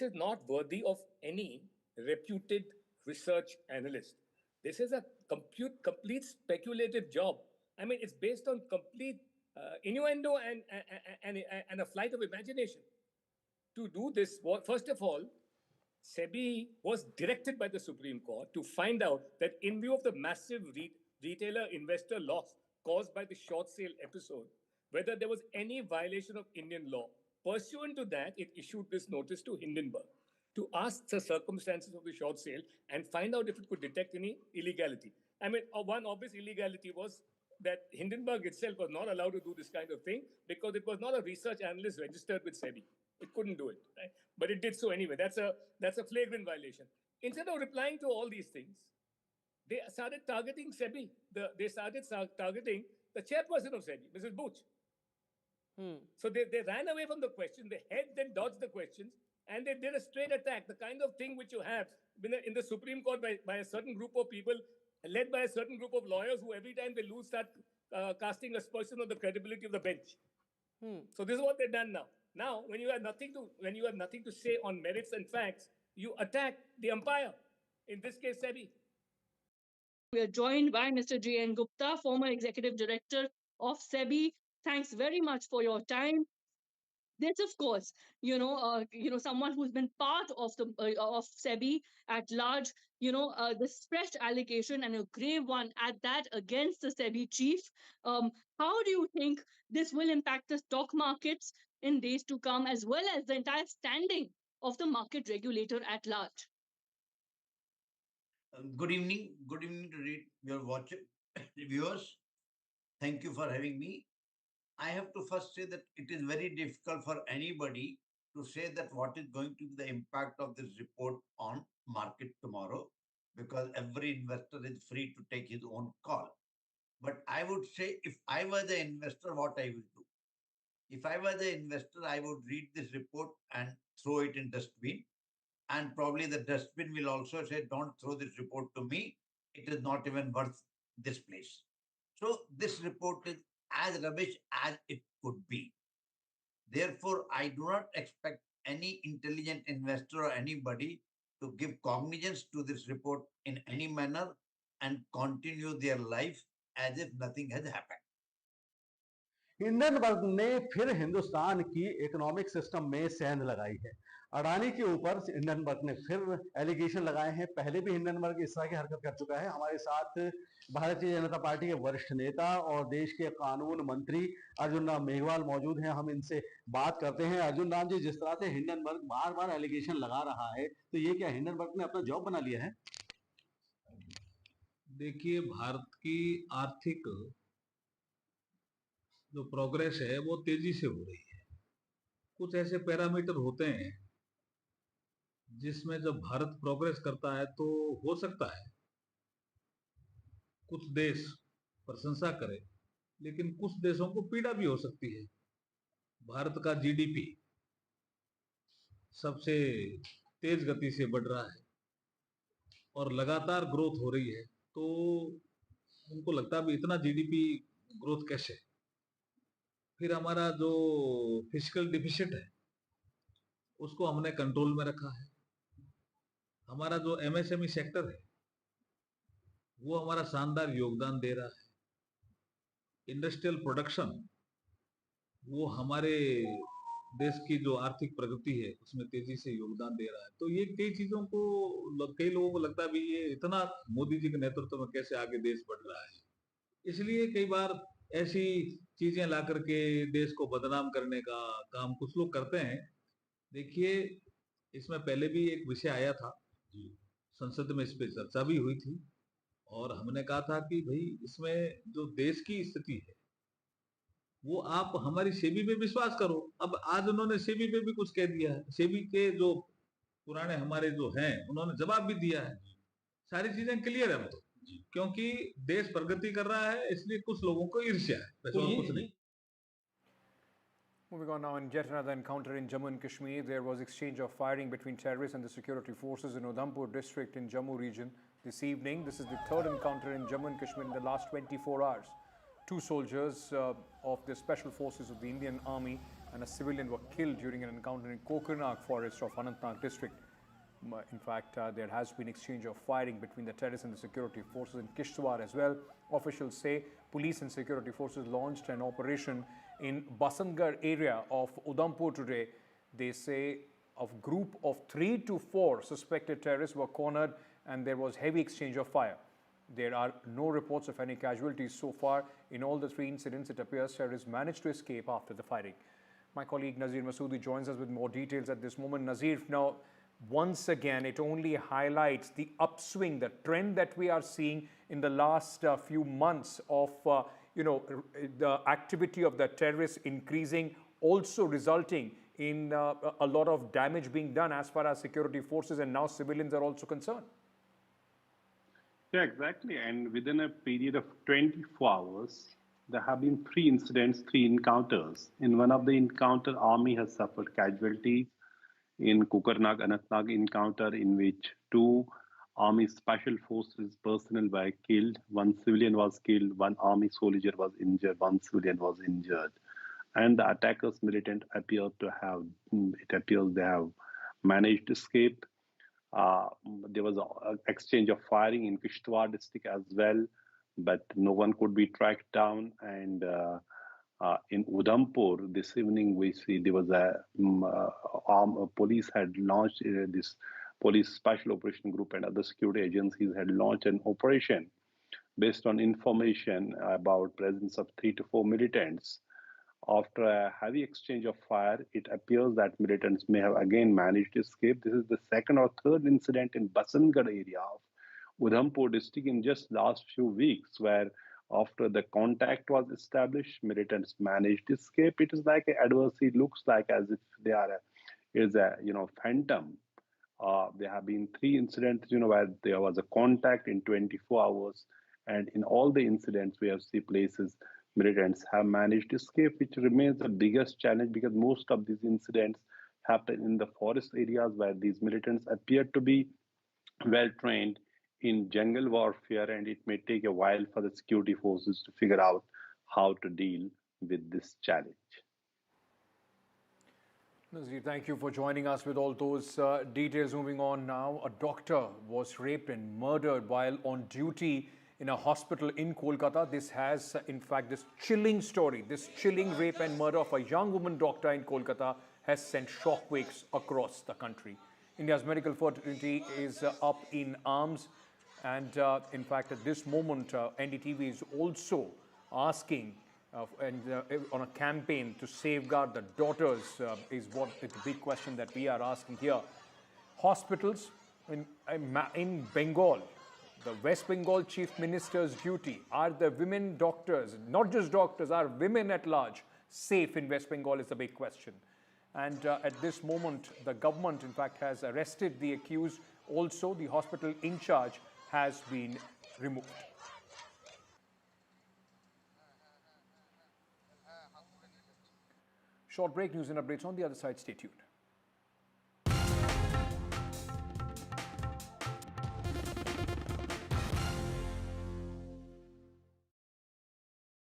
is not worthy of any reputed research analyst. This is a complete speculative job. I mean, it's based on complete innuendo and a flight of imagination. To do this, first of all, SEBI was directed by the Supreme Court to find out that in view of the massive retailer investor loss caused by the short sale episode, whether there was any violation of Indian law. Pursuant to that, it issued this notice to Hindenburg to ask the circumstances of the short sale and find out if it could detect any illegality. I mean, one obvious illegality was that Hindenburg itself was not allowed to do this kind of thing because it was not a research analyst registered with SEBI. It couldn't do it, right? But it did so anyway. That's a flagrant violation. Instead of replying to all these things, they started targeting SEBI. They started targeting the chairperson of SEBI, Mrs. Booch. So they ran away from the question. They then dodged the questions, and they did a straight attack, the kind of thing which you have in the Supreme Court by a certain group of people, led by a certain group of lawyers who every time they lose start casting aspersion on the credibility of the bench. So this is what they've done now. Now, when you have nothing to say on merits and facts, you attack the umpire. In this case, SEBI. We are joined by Mr. J.N. Gupta, former executive director of SEBI. Thanks very much for your time. There's, of course, someone who's been part of the of SEBI at large. This fresh allegation, and a grave one at that, against the SEBI chief. How do you think this will impact the stock markets in days to come, as well as the entire standing of the market regulator at large? Good evening. Good evening to your viewers. Thank you for having me. I have to first say that it is very difficult for anybody to say that what is going to be the impact of this report on market tomorrow, because every investor is free to take his own call. But I would say, if I were the investor, what I will do? If I were the investor, I would read this report and throw it in dustbin. And probably the dustbin will also say, don't throw this report to me. It is not even worth this place. So this report is as rubbish as it could be. Therefore, I do not expect any intelligent investor or anybody to give cognizance to this report in any manner and continue their life as if nothing has happened. Hindenburg ने फिर हिंदुस्तान की economic system में सेंध लगाई है। अडानी के ऊपर Hindenburg ने फिर एलिगेशन लगाए हैं। पहले भी हिंडनबर्ग इस तरह की हरकत कर चुका है। हमारे साथ भारतीय जनता पार्टी के वरिष्ठ नेता और देश के कानून मंत्री अर्जुन राम मेघवाल मौजूद हैं। हम इनसे बात करते हैं। अर्जुन राम जी, जिस तरह से हिंडनबर्ग बार बार एलिगेशन लगा रहा है, तो ये क्या हिंडनबर्ग ने अपना जॉब बना लिया है? देखिए, भारत की आर्थिक जो प्रोग्रेस है वो तेजी से हो रही है। कुछ ऐसे पैरामीटर होते हैं जिसमें जब भारत प्रोग्रेस करता है तो हो सकता है कुछ देश प्रशंसा करें, लेकिन कुछ देशों को पीड़ा भी हो सकती है। भारत का जीडीपी सबसे तेज गति से बढ़ रहा है और लगातार ग्रोथ हो रही है, तो उनको लगता भी इतना जीडीपी ग्रोथ कैसे। फिर हमारा जो फिस्कल डिफिसिट है उसको हमने कंट्रोल में रखा है। हमारा जो एमएसएमई सेक्टर है वो हमारा शानदार योगदान दे रहा है। इंडस्ट्रियल प्रोडक्शन वो हमारे देश की जो आर्थिक प्रगति है उसमें तेजी से योगदान दे रहा है। तो ये कई चीजों को कई लोगों को लगता भी ये इतना मोदी जी के नेतृत्व में कैसे आगे देश बढ़ रहा है। इसलिए कई बार ऐसी चीजें ला करके देश को बदनाम करने का काम कुछ लोग करते हैं। देखिए, इसमें पहले भी एक विषय आया था, संसद में इस पे चर्चा भी हुई थी और हमने कहा था कि भाई इसमें जो देश की स्थिति है वो आप हमारी सेबी पे विश्वास करो। अब आज उन्होंने सेबी पे भी कुछ कह दिया है। सेबी के जो पुराने हमारे जो हैं उन्होंने जवाब भी दिया है। सारी चीजें क्लियर है, तो क्योंकि देश प्रगति कर रहा है इसलिए कुछ लोगों को ईर्ष्या है, वैसे और कुछ नहीं। Moving on now, in yet another encounter in Jammu and Kashmir, there was exchange of firing between terrorists and the security forces in Udhampur district in Jammu region this evening. This is the third encounter in Jammu and Kashmir in the last 24 hours. Two soldiers of the special forces of the Indian Army and a civilian were killed during an encounter in Kokarnag forest of Anantnag district. In fact, there has been exchange of firing between the terrorists and the security forces in Kishtwar as well. Officials say police and security forces launched an operation in Basantgarh area of Udhampur today. They say a group of 3 to 4 suspected terrorists were cornered and there was heavy exchange of fire. There are no reports of any casualties so far. In all the 3 incidents, it appears terrorists managed to escape after the firing. My colleague Nazir Masoodi joins us with more details at this moment. Nazir, now, once again, it only highlights the upswing, the trend that we are seeing in the last few months of, the activity of the terrorists increasing, also resulting in a lot of damage being done as far as security forces and now civilians are also concerned. Yeah, exactly. And within a period of 24 hours, there have been 3 incidents, 3 encounters. In one of the encounter, army has suffered casualties. In Kokarnag, Anantnag encounter, in which 2 army special forces personnel were killed, 1 civilian was killed, 1 army soldier was injured, 1 civilian was injured. And the attackers militant appeared to have, it appears they have managed to escape. There was an exchange of firing in Kishtwar district as well, but no one could be tracked down. And in Udhampur this evening, we see there was police had launched this police special operation group and other security agencies had launched an operation based on information about presence of 3 to 4 militants. After a heavy exchange of fire, it appears that militants may have again managed to escape. This is the 2nd or 3rd incident in Basantgarh area of Udhampur district in just last few weeks, where after the contact was established, militants managed to escape. It is like adversity looks like as if they are a phantom. There have been 3 incidents, where there was a contact in 24 hours, and in all the incidents we have seen places militants have managed to escape, which remains the biggest challenge because most of these incidents happen in the forest areas where these militants appear to be well trained in jungle warfare, and it may take a while for the security forces to figure out how to deal with this challenge. Nazir, thank you for joining us with all those details. Moving on now, a doctor was raped and murdered while on duty in a hospital in Kolkata. This has, in fact, this chilling story, this chilling rape and murder of a young woman doctor in Kolkata has sent shockwaves across the country. India's medical fraternity is up in arms. And in fact, at this moment, NDTV is also asking on a campaign to safeguard the daughters is what is the big question that we are asking here. Hospitals in Bengal, the West Bengal Chief Minister's duty, are the women doctors, not just doctors, are women at large safe in West Bengal is the big question. And at this moment, the government, in fact, has arrested the accused. Also, the hospital in charge has been removed. Short break, news and updates on the other side. Stay tuned.